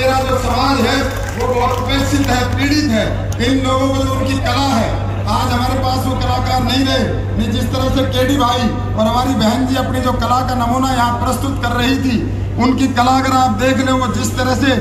मेरा जो समाज है वो बहुत उपेक्षित है, पीड़ित है। इन लोगों को जो उनकी कला है, आज हमारे पास वो कलाकार नहीं रहे। जिस तरह से केडी भाई और हमारी बहन जी अपनी जो कला का नमूना यहाँ प्रस्तुत कर रही थी, उनकी कला अगर आप देख ले, वो जिस तरह से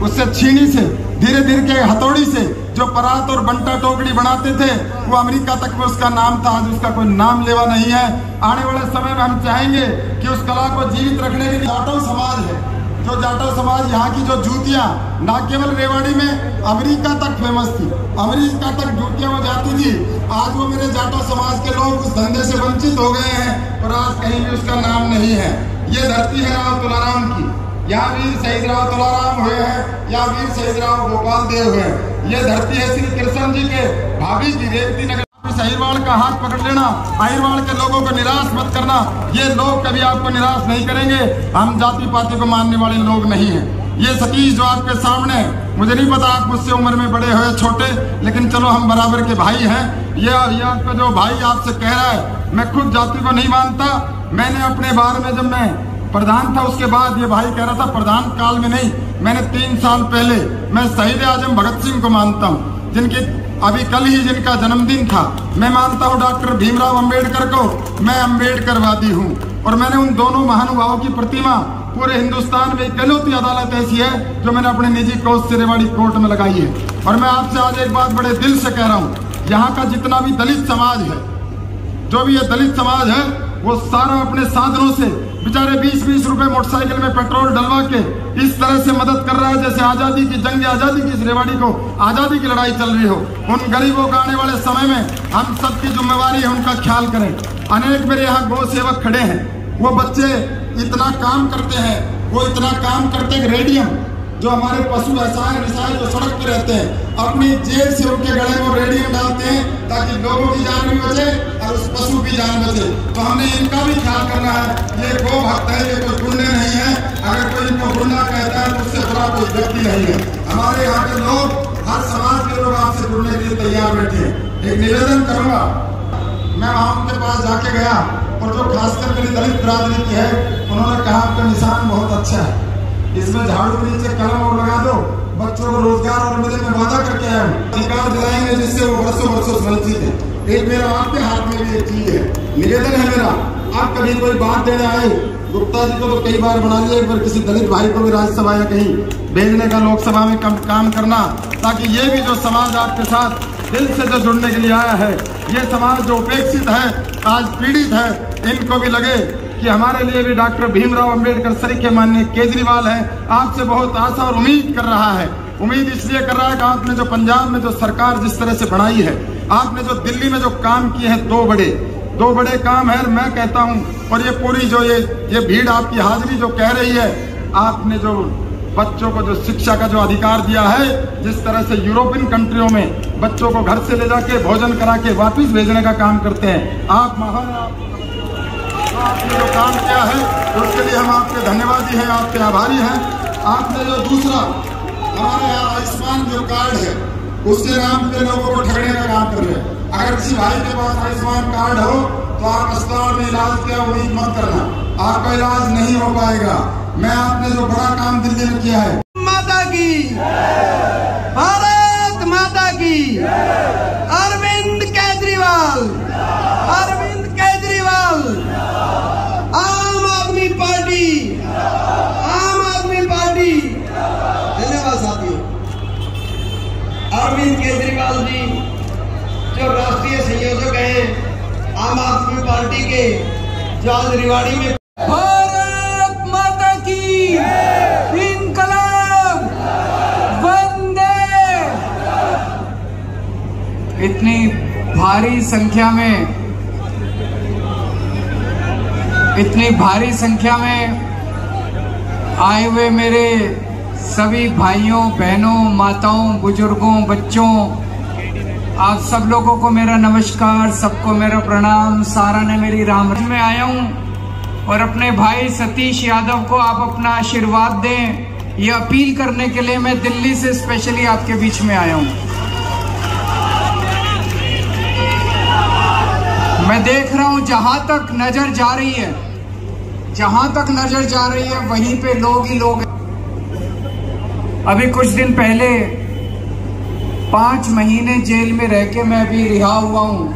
उससे छीनी से धीरे धीरे के हथौड़ी से जो परात और बंटा टोकरी बनाते थे, वो अमेरिका तक में उसका नाम था। आज उसका कोई नाम लेवा नहीं है। आने वाले समय में हम चाहेंगे कि उस कला को जीवित रखने के लिए जाटव समाज है, जो जाटव समाज यहाँ की जो जूतियाँ ना केवल रेवाड़ी में अमेरिका तक फेमस थी, अमेरिका तक जूतियाँ वो जाती थी। आज वो मेरे जाटव समाज के लोग उस धंधे से वंचित हो गए हैं और आज कहीं भी उसका नाम नहीं है। ये धरती है राव तुलाराम की, यहाँ वीर शहीद राव तुलाराम हुए हैं, या वीर शहीद राव गोपाल देव हुए हैं। ये धरती है श्री कृष्ण जी के भाभी की रेवती नगर। अहिरवाड़ का हाथ पकड़ लेना, अहिरवाड़ के लोगों को निराश मत करना। ये लोग कभी आपको निराश नहीं करेंगे। हम जाति पाति को मानने वाले लोग नहीं हैं। ये सतीश जो आपके सामने, मुझे नहीं पता आप मुझसे उम्र में बड़े हो छोटे, लेकिन चलो हम बराबर के भाई हैं। ये आपका जो भाई आपसे कह रहा है, मैं खुद जाति को नहीं मानता। मैंने अपने बार में जब मैं प्रधान था, उसके बाद ये भाई कह रहा था, प्रधान काल में नहीं, मैंने 3 साल पहले मैं शहीद आजम भगत सिंह को मानता हूँ, जिनके अभी कल ही जिनका जन्मदिन था। मैं मानता हूँ डॉक्टर भीमराव अंबेडकर को, मैं अंबेडकरवादी हूँ। और मैंने उन दोनों महानुभावों की प्रतिमा पूरे हिंदुस्तान में इकलौती अदालत ऐसी है जो मैंने अपने निजी कोष से रेवाड़ी कोर्ट में लगाई है। और मैं आपसे आज एक बात बड़े दिल से कह रहा हूँ, यहाँ का जितना भी दलित समाज है, जो भी ये दलित समाज है, वो सारा अपने साधनों से बेचारे 20-20 रुपए मोटरसाइकिल में पेट्रोल डलवा के इस तरह से मदद कर रहा है जैसे आजादी की जंग, आजादी की इस रेवाड़ी को आजादी की लड़ाई चल रही हो। उन गरीबों का आने वाले समय में हम सबकी जिम्मेवारी है उनका ख्याल करें। अनेक मेरे यहाँ गौ सेवक खड़े हैं, वो बच्चे इतना काम करते हैं, वो इतना काम करते हैं। रेडियम जो हमारे पशु व्यवसाय जो सड़क पे रहते हैं, अपनी जेब से उनके गले में रेडियम डालते हैं ताकि लोगों की जान भी बचे और उस पशु की जान बचे। तो हमने इनका भी ख्याल करना है। ये गो भक्त है, ये कोई गुंडे नहीं है। अगर कोई इनको गुंडा कहता है तो उससे बुरा कोई व्यक्ति नहीं है। हमारे यहाँ के लोग, हर समाज के लोग आपसे जुड़ने के लिए तैयार बैठे हैं। एक निवेदन करूंगा, मैं वहाँ उनके पास जाके गया और जो खासकर मेरी दलित बिरादरी की है, उन्होंने कहा आपका निशान बहुत अच्छा है, इसमें झाड़ू के नीचे कलम और लगा दो, बच्चों को रोजगार और मिले। मैं वादा करके आया हूँ, अधिकार दिलाएंगे जिससे वो वर्षों से वंचित है। एक मेरा आपके हाथ में भी एक चीज है, निवेदन है मेरा, आप कभी कोई बात देने आए, गुप्ता जी को तो कई बार बना लिया, एक बार किसी दलित भाई को भी राज्यसभा या कहीं भेजने का, लोकसभा में काम करना, ताकि ये भी जो समाज आपके साथ दिल से जो जुड़ने के लिए आया है, ये समाज जो उपेक्षित है, आज पीड़ित है, इनको भी लगे कि हमारे लिए भी डॉक्टर भीमराव अंबेडकर सरीखे माननीय केजरीवाल है, आपसे बहुत आशा और उम्मीद कर रहा है। उम्मीद इसलिए कर रहा है कि आपने जो पंजाब में जो सरकार जिस तरह से बनाई है, आपने जो दिल्ली में जो काम किए हैं, दो बड़े काम है। मैं कहता हूं, और ये पूरी जो ये भीड़ आपकी हाजिरी जो कह रही है, आपने जो बच्चों को जो शिक्षा का जो अधिकार दिया है, जिस तरह से यूरोपियन कंट्रियों में बच्चों को घर से ले जाके भोजन करा के वापिस भेजने का काम करते हैं, आप महान, आपने जो काम किया है उसके लिए हम आपके धन्यवादी हैं, आपके आभारी हैं। आपने जो दूसरा हमारे यहाँ आयुष्मान जो कार्ड है, उसके नाम पे लोगों को ठगने का काम कर रहे हैं। अगर किसी भाई के पास आयुष्मान कार्ड हो तो आप अस्पताल में इलाज की उम्मीद मत करना, आपका इलाज नहीं हो पाएगा। मैं आपने जो बड़ा काम दिल्ली में किया है, माता की, भारत माता की, अरविंद केजरीवाल, अरविंद केजरीवाल, आम आदमी पार्टी, आम आदमी पार्टी। धन्यवाद साथियों। अरविंद केजरीवाल जी जो राष्ट्रीय संयोजक हैं आम आदमी पार्टी के, जो आज रेवाड़ी में भारत माता की, इनकलाब, वंदे। इतनी भारी संख्या में आए हुए मेरे सभी भाइयों, बहनों, माताओं, बुजुर्गों, बच्चों, आप सब लोगों को मेरा नमस्कार, सबको मेरा प्रणाम। सारा ने मेरी राम में आया हूँ और अपने भाई सतीश यादव को आप अपना आशीर्वाद दें, ये अपील करने के लिए मैं दिल्ली से स्पेशली आपके बीच में आया हूँ। मैं देख रहा हूँ जहां तक नजर जा रही है, वहीं पे लोग ही लोग हैं। अभी कुछ दिन पहले 5 महीने जेल में रह के मैं अभी रिहा हुआ हूं।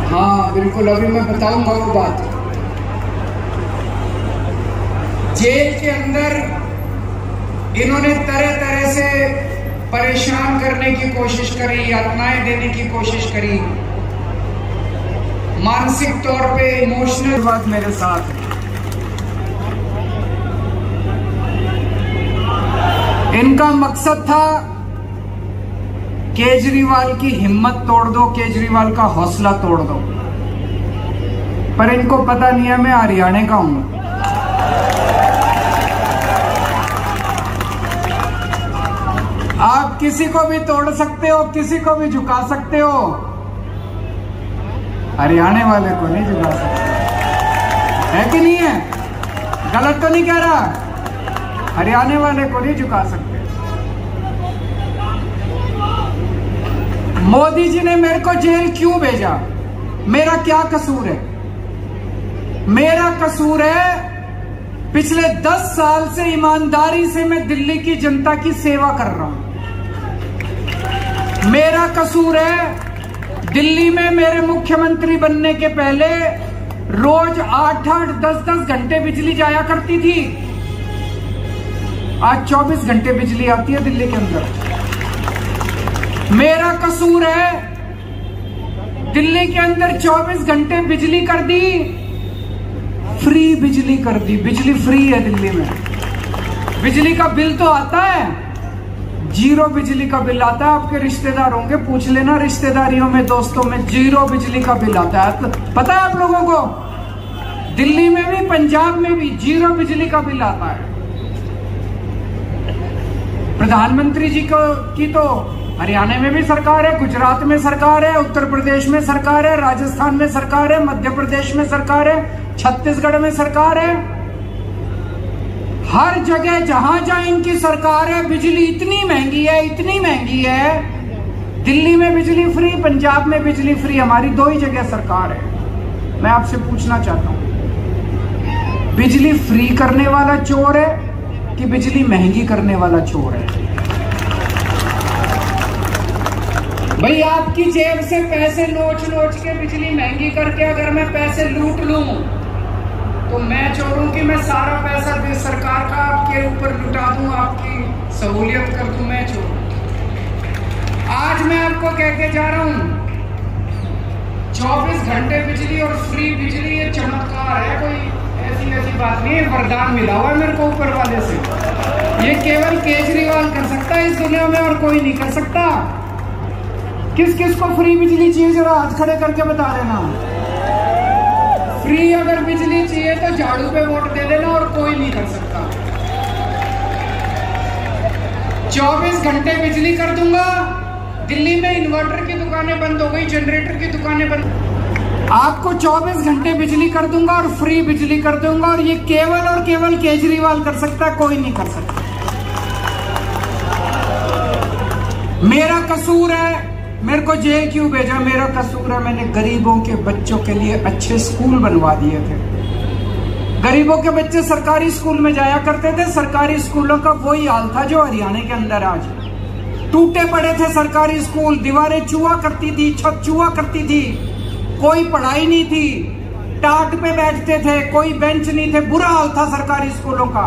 हाँ बिल्कुल, अभी मैं बताऊंगा वो बात। जेल के अंदर इन्होंने तरह तरह से परेशान करने की कोशिश करी, यातनाएं देने की कोशिश करी, मानसिक तौर पे इमोशनल बात मेरे साथ है। इनका मकसद था केजरीवाल की हिम्मत तोड़ दो, केजरीवाल का हौसला तोड़ दो, पर इनको पता नहीं है मैं हरियाणा का हूं। आप किसी को भी तोड़ सकते हो, किसी को भी झुका सकते हो, हरियाणा वाले को नहीं झुका सकते। है कि नहीं है? गलत तो नहीं कह रहा? हरियाणा वाले को नहीं झुका सकते। मोदी जी ने मेरे को जेल क्यों भेजा? मेरा क्या कसूर है? मेरा कसूर है पिछले 10 साल से ईमानदारी से मैं दिल्ली की जनता की सेवा कर रहा हूं। मेरा कसूर है दिल्ली में मेरे मुख्यमंत्री बनने के पहले रोज 8-8, 10-10 घंटे बिजली जाया करती थी। आज 24 घंटे बिजली आती है दिल्ली के अंदर। मेरा कसूर है दिल्ली के अंदर 24 घंटे बिजली कर दी, फ्री बिजली कर दी। बिजली फ्री है दिल्ली में। बिजली का बिल तो आता है, 0 बिजली का बिल आता है। आपके रिश्तेदारों के पूछ लेना, रिश्तेदारियों में, दोस्तों में 0 बिजली का बिल आता है। पता है आप लोगों को? दिल्ली में भी, पंजाब में भी 0 बिजली का बिल आता है। प्रधानमंत्री जी की तो हरियाणा में भी सरकार है, गुजरात में सरकार है, उत्तर प्रदेश में सरकार है, राजस्थान में सरकार है, मध्य प्रदेश में सरकार है, छत्तीसगढ़ में सरकार है। हर जगह जहां जहां इनकी सरकार है, बिजली इतनी महंगी है, इतनी महंगी है। दिल्ली में बिजली फ्री, पंजाब में बिजली फ्री, हमारी 2 ही जगह सरकार है। मैं आपसे पूछना चाहता हूं, बिजली फ्री करने वाला चोर है कि बिजली महंगी करने वाला चोर है? भाई आपकी जेब से पैसे नोच नोच के बिजली महंगी करके अगर मैं पैसे लूट लूं तो मैं चोर हूं कि मैं सारा पैसा सरकार का आपके ऊपर लुटा दूं, आपकी सहूलियत कर दूं? मैं चोर हूं। आज मैं आपको कह के जा रहा हूं 24 घंटे बिजली और फ्री बिजली ये चमत्कार है, कोई ऐसी बात नहीं है। वरदान मिला हुआ है मेरे को ऊपर वाले से। ये केवल केजरीवाल कर सकता है इस दुनिया में, और कोई नहीं कर सकता। किस किस को फ्री बिजली चाहिए जरा हाथ खड़े करके बता देना। फ्री अगर बिजली चाहिए तो झाड़ू पे वोट दे देना, और कोई नहीं कर सकता। 24 घंटे बिजली कर दूंगा। दिल्ली में इन्वर्टर की दुकानें बंद हो गई, जनरेटर की दुकानें बंद। आपको 24 घंटे बिजली कर दूंगा और फ्री बिजली कर दूंगा, और ये केवल और केवल केजरीवाल कर सकता है, कोई नहीं कर सकता। मेरा कसूर है, मेरे को जेल क्यों भेजा? मेरा कसूर है, मैंने गरीबों के बच्चों के लिए अच्छे स्कूल बनवा दिए थे। गरीबों के बच्चे सरकारी स्कूल में जाया करते थे। सरकारी स्कूलों का वही हाल था जो हरियाणा के अंदर आज। टूटे पड़े थे सरकारी स्कूल, दीवारें चूहा करती थी, छत चूहा करती थी, कोई पढ़ाई नहीं थी, टाट पे बैठते थे, कोई बेंच नहीं थे, बुरा हाल था सरकारी स्कूलों का।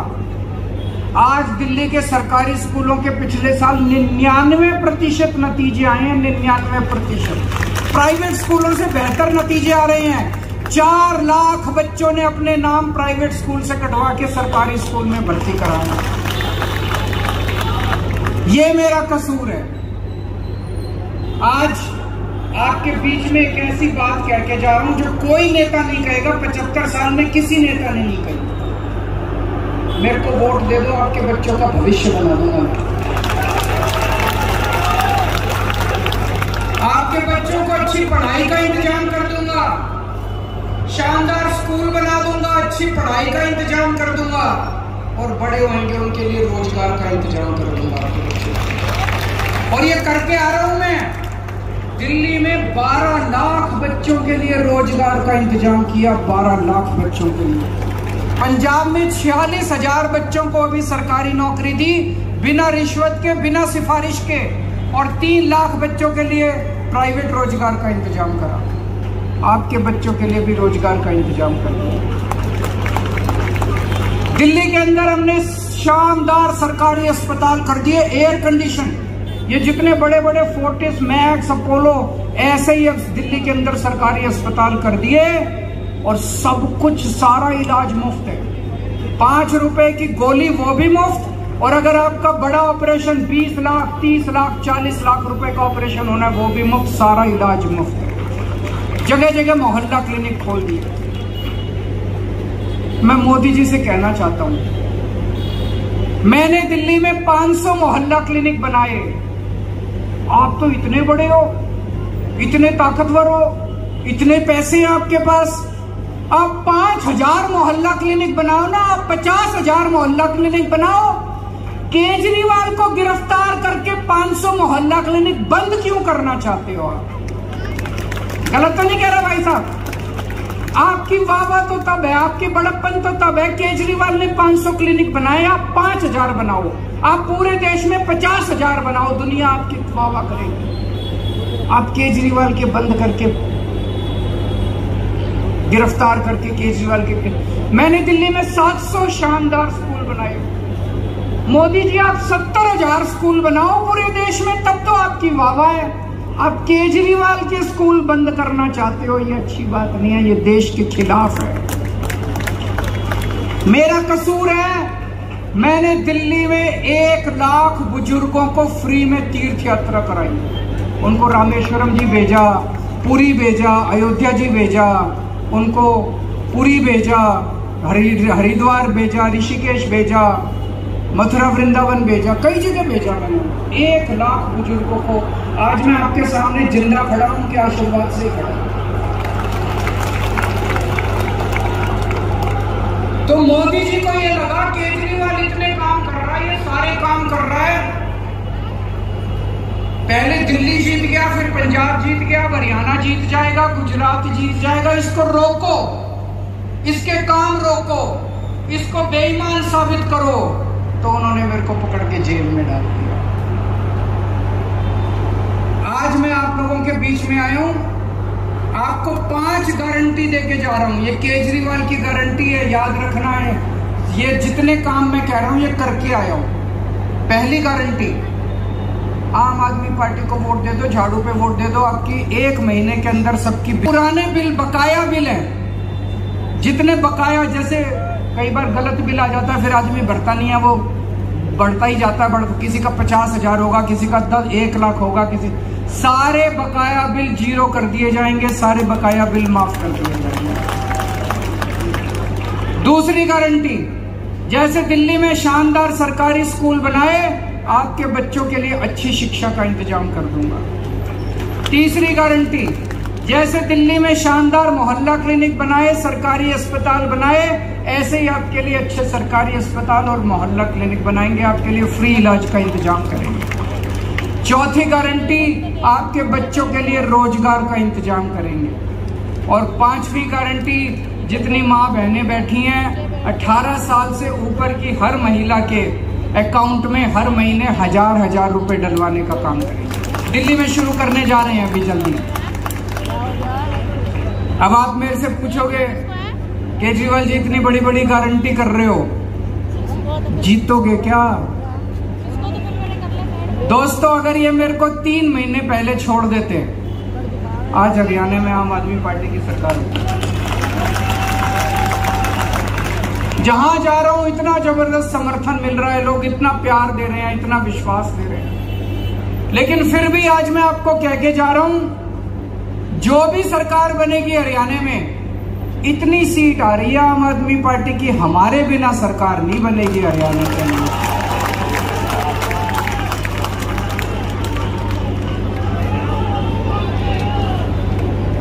आज दिल्ली के सरकारी स्कूलों के पिछले साल 99% नतीजे आए हैं, 99%। प्राइवेट स्कूलों से बेहतर नतीजे आ रहे हैं। 4 लाख बच्चों ने अपने नाम प्राइवेट स्कूल से कटवा के सरकारी स्कूल में भर्ती कराया। ये मेरा कसूर है। आज आपके बीच में एक ऐसी बात कह के जा रहा हूं जो कोई नेता नहीं कहेगा, 75 साल में किसी नेता ने नहीं कही। मेरे को वोट दे दो, आपके बच्चों का भविष्य बना दूंगा। आपके बच्चों को अच्छी पढ़ाई का इंतजाम कर दूंगा, शानदार स्कूल बना दूंगा, अच्छी पढ़ाई का इंतजाम कर दूंगा, और बड़े होंगे उनके लिए रोजगार का इंतजाम कर दूंगा आपके बच्चों। और ये करके आ रहा हूं मैं। दिल्ली में 12 लाख बच्चों के लिए रोजगार का इंतजाम किया, 12 लाख बच्चों के लिए। पंजाब में 46,000 बच्चों को अभी सरकारी नौकरी दी, बिना रिश्वत के, बिना सिफारिश के, और 3 लाख बच्चों के लिए प्राइवेट रोजगार का इंतजाम करा। आपके बच्चों के लिए भी रोजगार का इंतजाम कर दिया। दिल्ली के अंदर हमने शानदार सरकारी अस्पताल कर दिए, एयर कंडीशन। ये जितने बड़े बड़े फोर्टिस, मैक्स, अपोलो, ऐसे ही अब दिल्ली के अंदर सरकारी अस्पताल कर दिए, और सब कुछ, सारा इलाज मुफ्त है। 5 रुपए की गोली वो भी मुफ्त, और अगर आपका बड़ा ऑपरेशन 20 लाख, 30 लाख, 40 लाख रुपए का ऑपरेशन होना है, वो भी मुफ्त, सारा इलाज मुफ्त है। जगह जगह मोहल्ला क्लिनिक खोल दिए। मैं मोदी जी से कहना चाहता हूं, मैंने दिल्ली में 500 मोहल्ला क्लिनिक बनाए। आप तो इतने बड़े हो, इतने ताकतवर हो, इतने पैसे हैं आपके पास, आप 5000 मोहल्ला क्लिनिक बनाओ ना, आप 50,000 मोहल्ला क्लिनिक बनाओ। केजरीवाल को गिरफ्तार करके 500 मोहल्ला क्लिनिक बंद क्यों करना चाहते हो आप? गलत तो नहीं कह रहा भाई साहब? आपकी वाह तो तब है, आपकी बड़प्पन तो तब है। केजरीवाल ने 500 क्लिनिक बनाए, आप 5000 बनाओ। आप पूरे देश में 50,000 बनाओ, दुनिया आपकी वाह करेगी। आप केजरीवाल के बंद करके, गिरफ्तार करके केजरीवाल के। मैंने दिल्ली में 700 शानदार स्कूल बनाए। मोदी जी आप 70,000 स्कूल बनाओ पूरे देश में, तब तो आपकी वाह है। आप केजरीवाल के स्कूल बंद करना चाहते हो, ये अच्छी बात नहीं है, ये देश के खिलाफ है। मेरा कसूर है, मैंने दिल्ली में 1 लाख बुजुर्गों को फ्री में तीर्थ यात्रा कराई। उनको रामेश्वरम जी भेजा, पुरी भेजा, अयोध्या जी भेजा, उनको पुरी भेजा, हरिद्वार भेजा, ऋषिकेश भेजा, मथुरा वृंदावन भेजा, कई जगह भेजा मैंने। 1 लाख बुजुर्गों को आज मैं आपके सामने जिंदा खड़ा हूं, उनके आशीर्वाद से खड़ा। तो मोदी जी को ये लगा केजरीवाल इतने काम कर रहा है, ये सारे काम कर रहा है। पहले दिल्ली जीत गया, फिर पंजाब जीत गया, हरियाणा जीत जाएगा, गुजरात जीत जाएगा। इसको रोको, इसके काम रोको, इसको बेईमान साबित करो। तो उन्होंने मेरे को पकड़ के जेल में डाल दिया। आज मैं आप लोगों के बीच में आया हूं, आपको 5 गारंटी देके जा रहा हूं। ये केजरीवाल की गारंटी है, याद रखना है। ये जितने काम मैं कह रहा हूं ये करके आया हूं। पहली गारंटी, आम आदमी पार्टी को वोट दे दो, झाड़ू पे वोट दे दो, आपकी 1 महीने के अंदर सबकी पुराने बिल, बकाया बिल है, जितने बकाया, जैसे कई बार गलत बिल आ जाता है, फिर आदमी भरता नहीं है, वो बढ़ता ही जाता है, किसी का 50,000 होगा, किसी का 1 लाख होगा, सारे बकाया बिल 0 कर दिए जाएंगे, सारे बकाया बिल माफ कर दिए जाएंगे। दूसरी गारंटी, जैसे दिल्ली में शानदार सरकारी स्कूल बनाए, आपके बच्चों के लिए अच्छी शिक्षा का इंतजाम कर दूंगा। तीसरी गारंटी, जैसे दिल्ली में शानदार मोहल्ला क्लिनिक बनाए, सरकारी अस्पताल बनाए, ऐसे ही आपके लिए अच्छे सरकारी अस्पताल और मोहल्ला क्लिनिक बनाएंगे, आपके लिए फ्री इलाज का इंतजाम करेंगे। चौथी गारंटी, आपके बच्चों के लिए रोजगार का इंतजाम करेंगे। और 5वीं गारंटी, जितनी माँ बहनें बैठी हैं, 18 साल से ऊपर की हर महिला के अकाउंट में हर महीने 1000 रुपए डलवाने का काम करेंगे। दिल्ली में शुरू करने जा रहे हैं अभी जल्दी। अब आप मेरे से पूछोगे, केजरीवाल जी इतनी बड़ी बड़ी गारंटी कर रहे हो, जीतोगे क्या? दोस्तों, अगर ये मेरे को 3 महीने पहले छोड़ देते, आज हरियाणा में आम आदमी पार्टी की सरकार होती। जहां जा रहा हूं इतना जबरदस्त समर्थन मिल रहा है, लोग इतना प्यार दे रहे हैं, इतना विश्वास दे रहे हैं। लेकिन फिर भी आज मैं आपको कह के जा रहा हूं, जो भी सरकार बनेगी हरियाणा में, इतनी सीट आ रही है आम आदमी पार्टी की, हमारे बिना सरकार नहीं बनेगी हरियाणा के अंदर।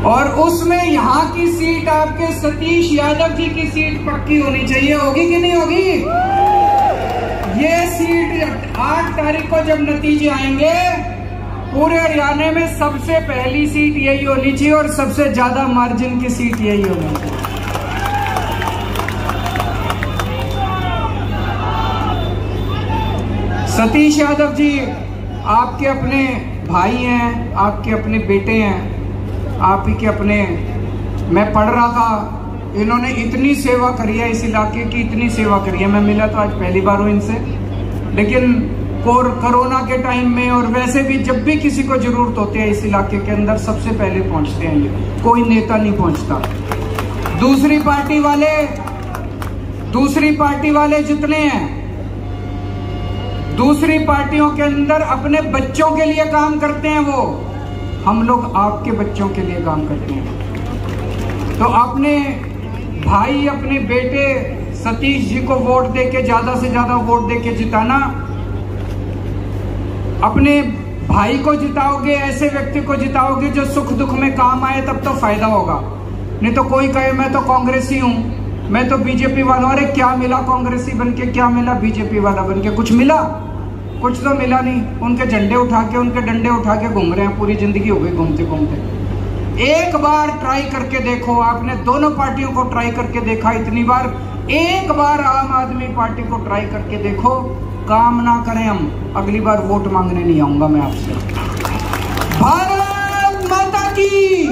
और उसमें यहाँ की सीट आपके सतीश यादव जी की सीट पक्की होनी चाहिए। होगी कि नहीं होगी? ये सीट 8 तारीख को जब नतीजे आएंगे, पूरे हरियाणा में सबसे पहली सीट यही होनी चाहिए और सबसे ज्यादा मार्जिन की सीट यही होनी चाहिए। सतीश यादव जी आपके अपने भाई हैं, आपके अपने बेटे हैं, आप ही के अपने। मैं पढ़ रहा था, इन्होंने इतनी सेवा करी है इस इलाके की, इतनी सेवा करी है। मैं मिला तो आज पहली बार हूँ इनसे, लेकिन कोरोना के टाइम में और वैसे भी जब भी किसी को जरूरत होती है इस इलाके के अंदर सबसे पहले पहुंचते हैं ये, कोई नेता नहीं पहुंचता। दूसरी पार्टी वाले जितने हैं, दूसरी पार्टियों के अंदर अपने बच्चों के लिए काम करते हैं वो, हम लोग आपके बच्चों के लिए काम करते हैं। तो अपने भाई, अपने बेटे सतीश जी को वोट देके, ज्यादा से ज्यादा वोट देके जिताना। अपने भाई को जिताओगे, ऐसे व्यक्ति को जिताओगे जो सुख दुख में काम आए, तब तो फायदा होगा। नहीं तो कोई कहे मैं तो कांग्रेसी हूं, मैं तो बीजेपी वाला। अरे क्या मिला कांग्रेसी बनके, क्या मिला बीजेपी वाला बनके? कुछ मिला? कुछ तो मिला नहीं। उनके झंडे उठा के, उनके डंडे उठा के घूम रहे हैं, पूरी जिंदगी हो गई घूमते घूमते। एक बार ट्राई करके देखो, आपने दोनों पार्टियों को ट्राई करके देखा इतनी बार, एक बार आम आदमी पार्टी को ट्राई करके देखो। काम ना करें हम, अगली बार वोट मांगने नहीं आऊंगा मैं आपसे। भारत माता की।